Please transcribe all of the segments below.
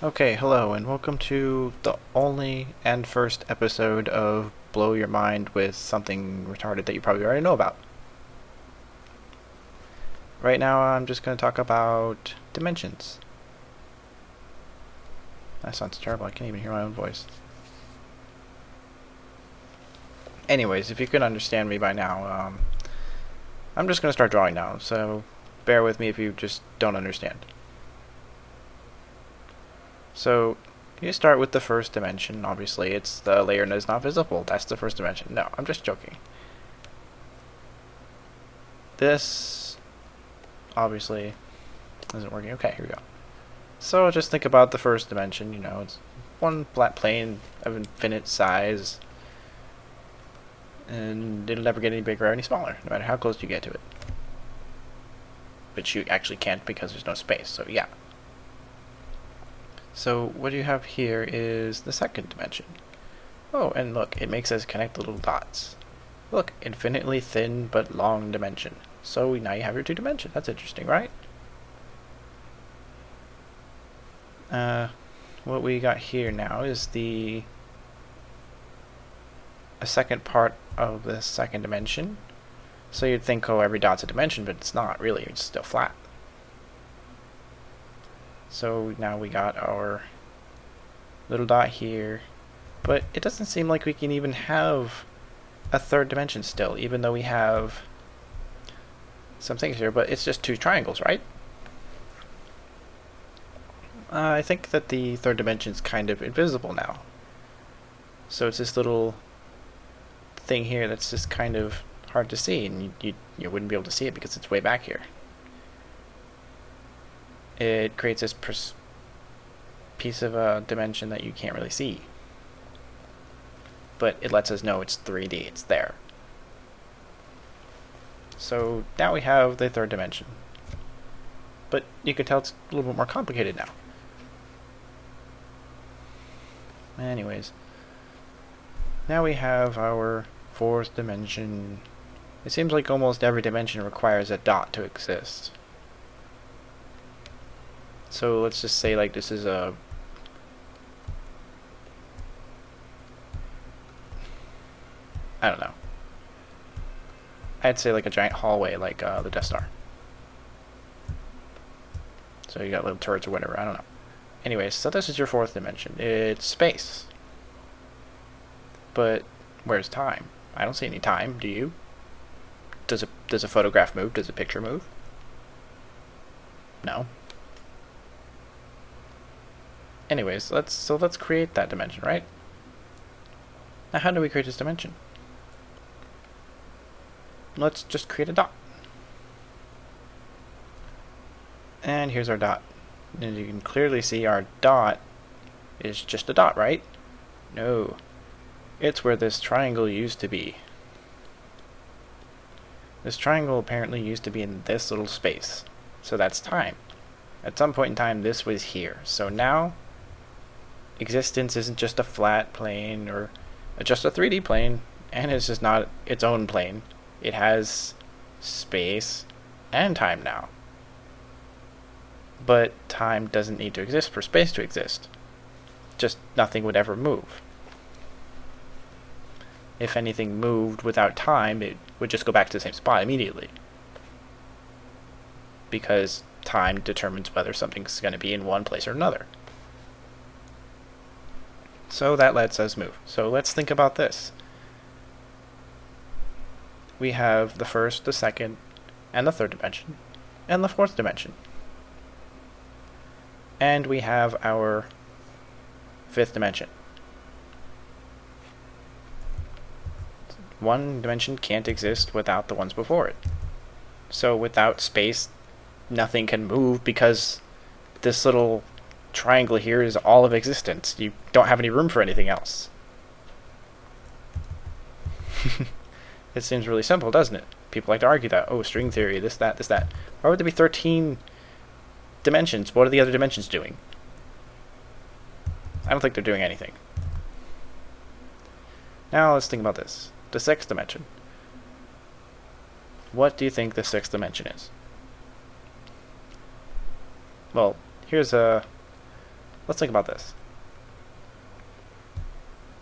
Okay, hello, and welcome to the only and first episode of Blow Your Mind with something retarded that you probably already know about. Right now, I'm just going to talk about dimensions. That sounds terrible, I can't even hear my own voice. Anyways, if you can understand me by now, I'm just going to start drawing now, so bear with me if you just don't understand. So, you start with the first dimension, obviously. It's the layer that is not visible. That's the first dimension. No, I'm just joking. This, obviously, isn't working. Okay, here we go. So, just think about the first dimension. It's one flat plane of infinite size, and it'll never get any bigger or any smaller, no matter how close you get to it. Which you actually can't because there's no space, so yeah. So what you have here is the second dimension. Oh, and look, it makes us connect little dots. Look, infinitely thin but long dimension. So now you have your two dimensions. That's interesting, right? What we got here now is a second part of the second dimension. So you'd think, oh, every dot's a dimension, but it's not really. It's still flat. So now we got our little dot here, but it doesn't seem like we can even have a third dimension still, even though we have some things here, but it's just two triangles, right? I think that the third dimension is kind of invisible now. So it's this little thing here that's just kind of hard to see, and you wouldn't be able to see it because it's way back here. It creates this piece of a dimension that you can't really see. But it lets us know it's 3D, it's there. So now we have the third dimension. But you can tell it's a little bit more complicated now. Anyways, now we have our fourth dimension. It seems like almost every dimension requires a dot to exist. So let's just say like this is a I don't know. I'd say like a giant hallway like the Death Star. So you got little turrets or whatever, I don't know. Anyways, so this is your fourth dimension. It's space. But where's time? I don't see any time, do you? Does a photograph move? Does a picture move? No. Anyways, let's create that dimension, right? Now how do we create this dimension? Let's just create a dot. And here's our dot. And you can clearly see our dot is just a dot, right? No. It's where this triangle used to be. This triangle apparently used to be in this little space. So that's time. At some point in time, this was here. So now, existence isn't just a flat plane or just a 3D plane, and it's just not its own plane. It has space and time now. But time doesn't need to exist for space to exist. Just nothing would ever move. If anything moved without time, it would just go back to the same spot immediately. Because time determines whether something's going to be in one place or another. So that lets us move. So let's think about this. We have the first, the second, and the third dimension, and the fourth dimension. And we have our fifth dimension. One dimension can't exist without the ones before it. So without space, nothing can move because this little triangle here is all of existence. You don't have any room for anything else. It seems really simple, doesn't it? People like to argue that, oh, string theory, this, that, this, that. Why would there be 13 dimensions? What are the other dimensions doing? I don't think they're doing anything. Now let's think about this. The sixth dimension. What do you think the sixth dimension is? Well, here's a let's think about this.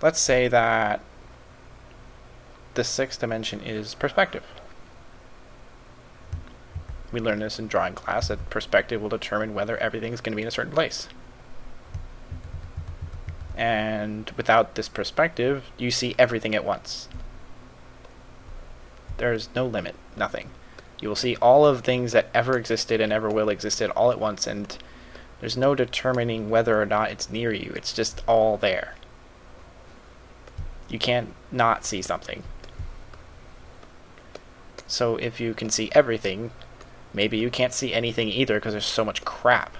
Let's say that the sixth dimension is perspective. We learned this in drawing class, that perspective will determine whether everything is going to be in a certain place. And without this perspective, you see everything at once. There's no limit, nothing. You will see all of things that ever existed and ever will existed all at once, and there's no determining whether or not it's near you. It's just all there. You can't not see something. So if you can see everything, maybe you can't see anything either because there's so much crap.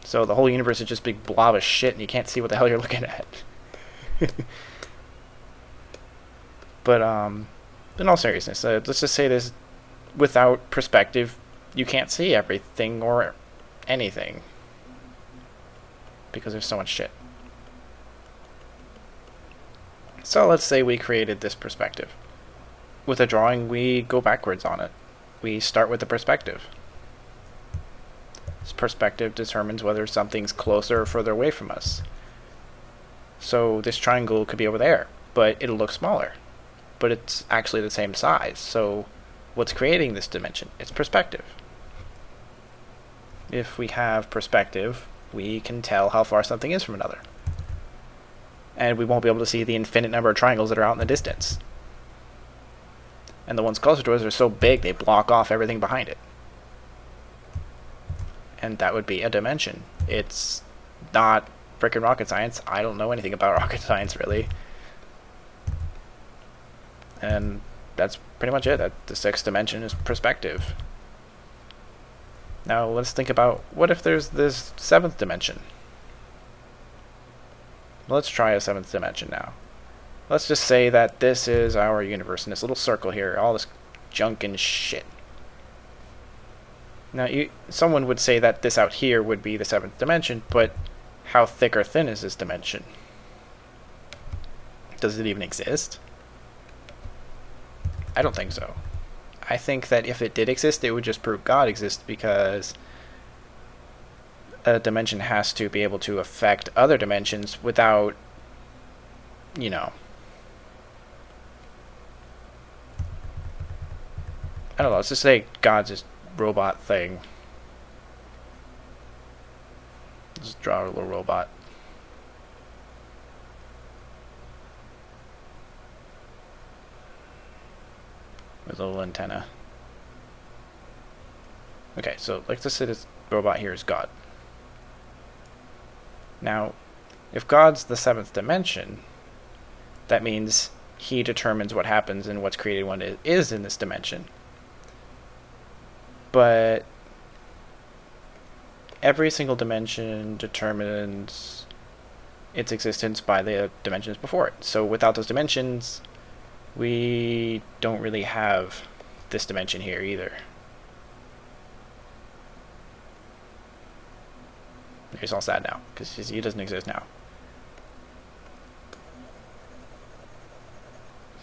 So the whole universe is just a big blob of shit and you can't see what the hell you're looking at. But in all seriousness, let's just say this: without perspective, you can't see everything or anything because there's so much shit. So let's say we created this perspective. With a drawing, we go backwards on it. We start with the perspective. This perspective determines whether something's closer or further away from us. So this triangle could be over there, but it'll look smaller. But it's actually the same size. So what's creating this dimension? It's perspective. If we have perspective, we can tell how far something is from another. And we won't be able to see the infinite number of triangles that are out in the distance. And the ones closer to us are so big they block off everything behind it. And that would be a dimension. It's not frickin' rocket science. I don't know anything about rocket science, really. And that's pretty much it. The sixth dimension is perspective. Now let's think about, what if there's this seventh dimension? Let's try a seventh dimension now. Let's just say that this is our universe in this little circle here, all this junk and shit. Now, someone would say that this out here would be the seventh dimension, but how thick or thin is this dimension? Does it even exist? I don't think so. I think that if it did exist, it would just prove God exists, because a dimension has to be able to affect other dimensions without, you know, I don't know, let's just say God's this robot thing. Just draw a little robot. With a little antenna. Okay, so let's just say this robot here is God. Now, if God's the seventh dimension, that means he determines what happens and what's created when it is in this dimension. But every single dimension determines its existence by the dimensions before it. So without those dimensions, we don't really have this dimension here either. He's all sad now, because he doesn't exist now.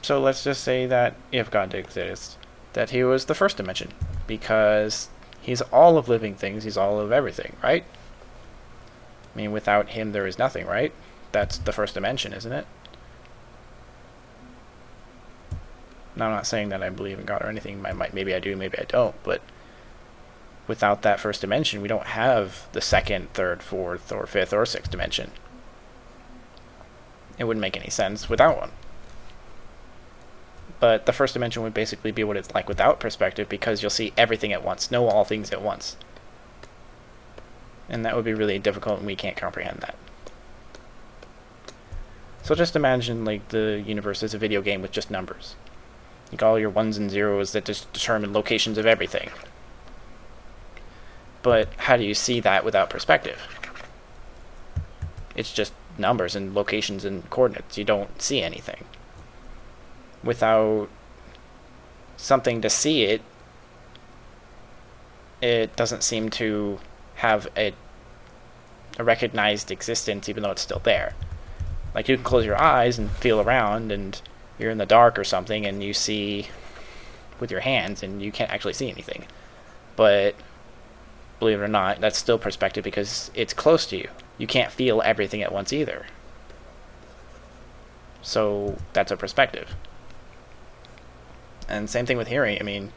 So let's just say that if God did exist, that he was the first dimension, because he's all of living things, he's all of everything, right? I mean, without him there is nothing, right? That's the first dimension, isn't it? Now, I'm not saying that I believe in God or anything. Maybe I do, maybe I don't, but without that first dimension, we don't have the second, third, fourth, or fifth, or sixth dimension. It wouldn't make any sense without one. But the first dimension would basically be what it's like without perspective, because you'll see everything at once, know all things at once. And that would be really difficult, and we can't comprehend that. So just imagine like the universe is a video game with just numbers. Like all your ones and zeros that just determine locations of everything. But how do you see that without perspective? It's just numbers and locations and coordinates. You don't see anything. Without something to see it, it doesn't seem to have a recognized existence, even though it's still there. Like, you can close your eyes and feel around, and you're in the dark or something, and you see with your hands, and you can't actually see anything. But believe it or not, that's still perspective because it's close to you. You can't feel everything at once either. So that's a perspective. And same thing with hearing. I mean,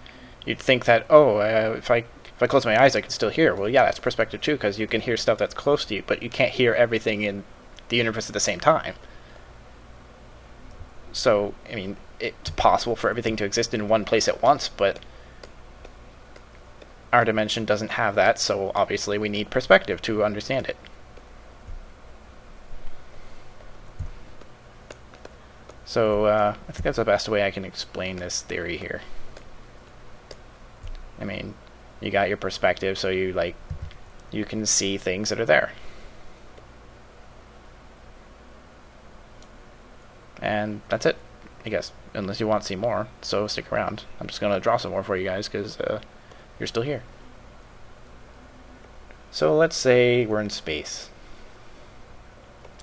you'd think that, if I close my eyes, I can still hear. Well, yeah, that's perspective too, because you can hear stuff that's close to you, but you can't hear everything in the universe at the same time. So, I mean, it's possible for everything to exist in one place at once, but our dimension doesn't have that, so obviously we need perspective to understand it. So I think that's the best way I can explain this theory here. I mean, you got your perspective, so you can see things that are there. And that's it, I guess, unless you want to see more, so stick around. I'm just going to draw some more for you guys, because you're still here. So let's say we're in space.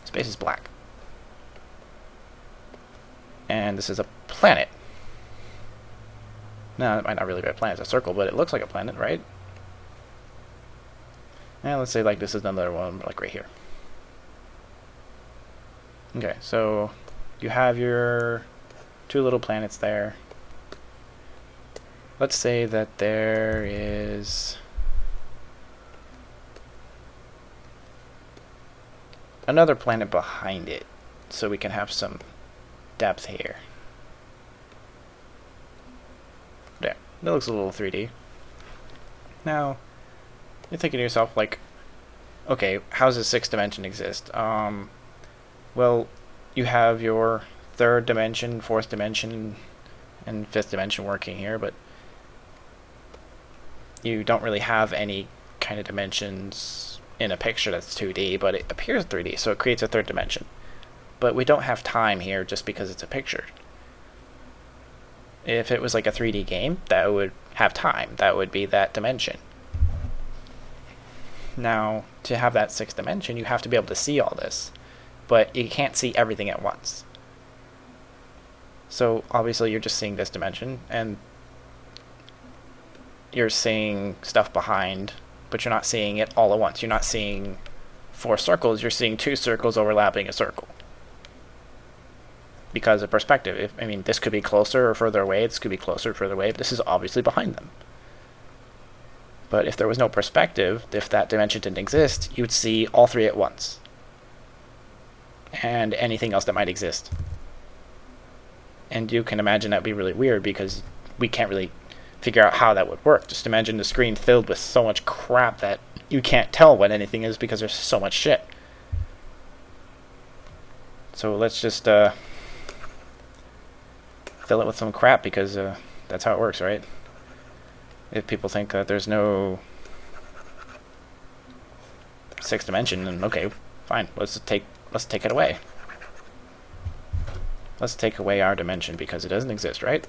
Space is black. And this is a planet. No, it might not really be a planet, it's a circle, but it looks like a planet, right? And let's say like this is another one, like right here. Okay, so you have your two little planets there. Let's say that there is another planet behind it, so we can have some depth here. There, that looks a little 3D. Now, you're thinking to yourself, like, okay, how does a sixth dimension exist? Well, you have your third dimension, fourth dimension, and fifth dimension working here, but you don't really have any kind of dimensions in a picture that's 2D, but it appears 3D, so it creates a third dimension. But we don't have time here just because it's a picture. If it was like a 3D game, that would have time. That would be that dimension. Now, to have that sixth dimension, you have to be able to see all this. But you can't see everything at once. So, obviously, you're just seeing this dimension, and you're seeing stuff behind, but you're not seeing it all at once. You're not seeing 4 circles, you're seeing 2 circles overlapping a circle. Because of perspective. I mean, this could be closer or further away, this could be closer or further away, but this is obviously behind them. But if there was no perspective, if that dimension didn't exist, you would see all 3 at once. And anything else that might exist. And you can imagine that would be really weird because we can't really figure out how that would work. Just imagine the screen filled with so much crap that you can't tell what anything is because there's so much shit. So let's just fill it with some crap because that's how it works, right? If people think that there's no sixth dimension, then okay, fine. Let's take it away. Let's take away our dimension because it doesn't exist, right?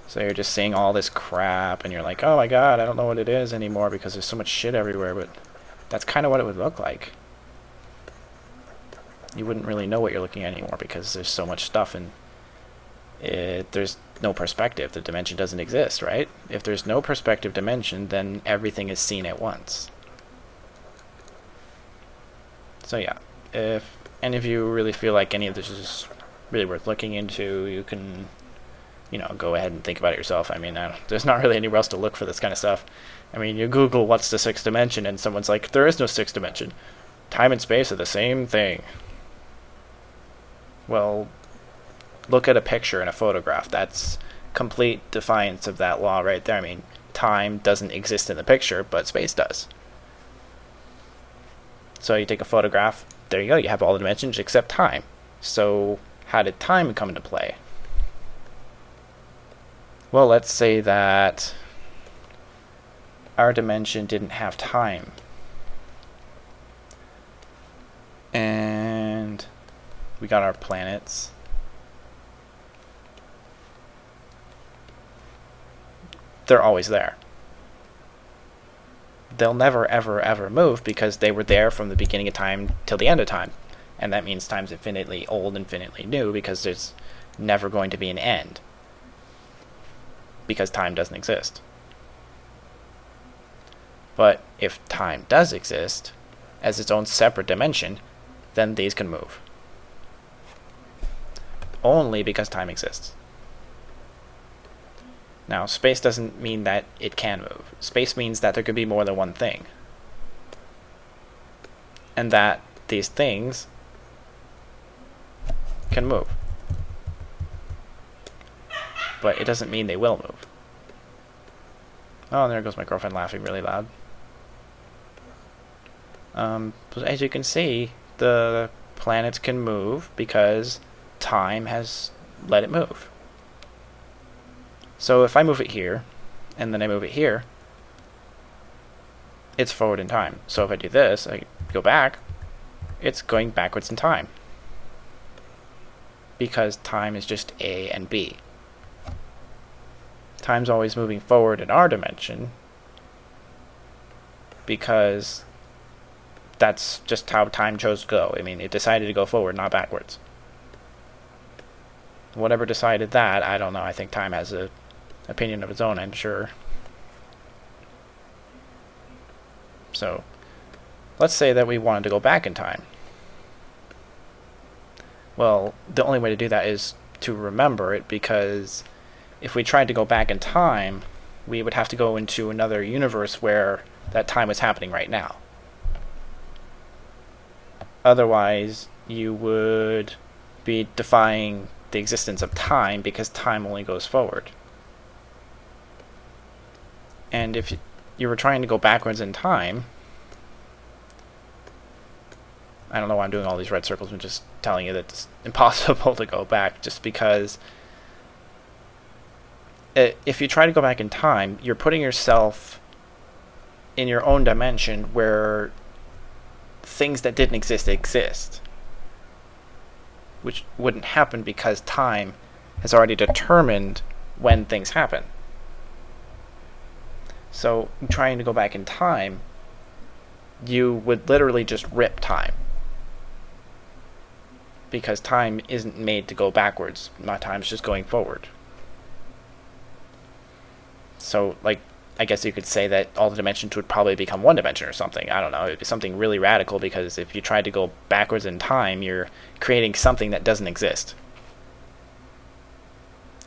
So you're just seeing all this crap and you're like, oh my god, I don't know what it is anymore because there's so much shit everywhere, but that's kind of what it would look like. You wouldn't really know what you're looking at anymore because there's so much stuff and there's no perspective. The dimension doesn't exist, right? If there's no perspective dimension, then everything is seen at once. So yeah, if any of you really feel like any of this is really worth looking into, you can, go ahead and think about it yourself. I mean, there's not really anywhere else to look for this kind of stuff. I mean, you Google what's the sixth dimension and someone's like, there is no sixth dimension. Time and space are the same thing. Well, look at a picture and a photograph. That's complete defiance of that law right there. I mean, time doesn't exist in the picture, but space does. So you take a photograph, there you go, you have all the dimensions except time. So how did time come into play? Well, let's say that our dimension didn't have time. And we got our planets. They're always there. They'll never, ever, ever move because they were there from the beginning of time till the end of time. And that means time's infinitely old, infinitely new, because there's never going to be an end, because time doesn't exist. But if time does exist as its own separate dimension, then these can move. Only because time exists. Now, space doesn't mean that it can move. Space means that there could be more than one thing. And that these things can move. But it doesn't mean they will move. Oh, there goes my girlfriend laughing really loud. But as you can see, the planets can move because time has let it move. So if I move it here, and then I move it here, it's forward in time. So if I do this, I go back, it's going backwards in time. Because time is just A and B. Time's always moving forward in our dimension, because that's just how time chose to go. I mean, it decided to go forward, not backwards. Whatever decided that, I don't know. I think time has an opinion of its own, I'm sure. So, let's say that we wanted to go back in time. Well, the only way to do that is to remember it, because if we tried to go back in time, we would have to go into another universe where that time was happening right now. Otherwise, you would be defying the existence of time, because time only goes forward. And if you were trying to go backwards in time, I don't know why I'm doing all these red circles. I'm just telling you that it's impossible to go back, just because if you try to go back in time, you're putting yourself in your own dimension where things that didn't exist, which wouldn't happen because time has already determined when things happen. So trying to go back in time, you would literally just rip time, because time isn't made to go backwards. My time's just going forward. So, like, I guess you could say that all the dimensions would probably become one dimension or something. I don't know. It'd be something really radical, because if you tried to go backwards in time, you're creating something that doesn't exist.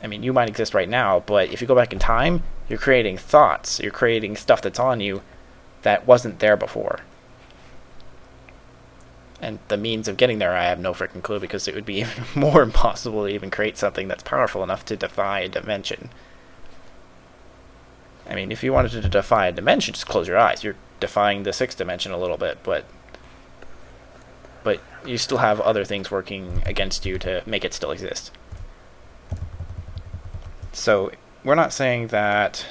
I mean, you might exist right now, but if you go back in time, you're creating thoughts. You're creating stuff that's on you that wasn't there before. And the means of getting there, I have no freaking clue, because it would be even more impossible to even create something that's powerful enough to defy a dimension. I mean, if you wanted to defy a dimension, just close your eyes. You're defying the sixth dimension a little bit, but you still have other things working against you to make it still exist. So, we're not saying that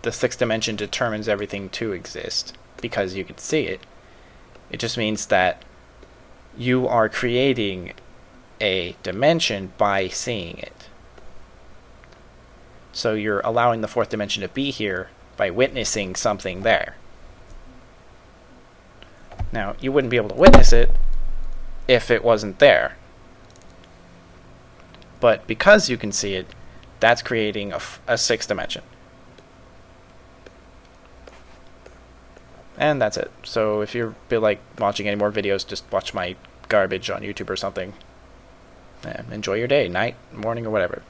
the sixth dimension determines everything to exist because you can see it. It just means that you are creating a dimension by seeing it. So you're allowing the fourth dimension to be here by witnessing something there. Now, you wouldn't be able to witness it if it wasn't there. But because you can see it, that's creating a sixth dimension. And that's it. So if you feel like watching any more videos, just watch my garbage on YouTube or something. Enjoy your day, night, morning, or whatever.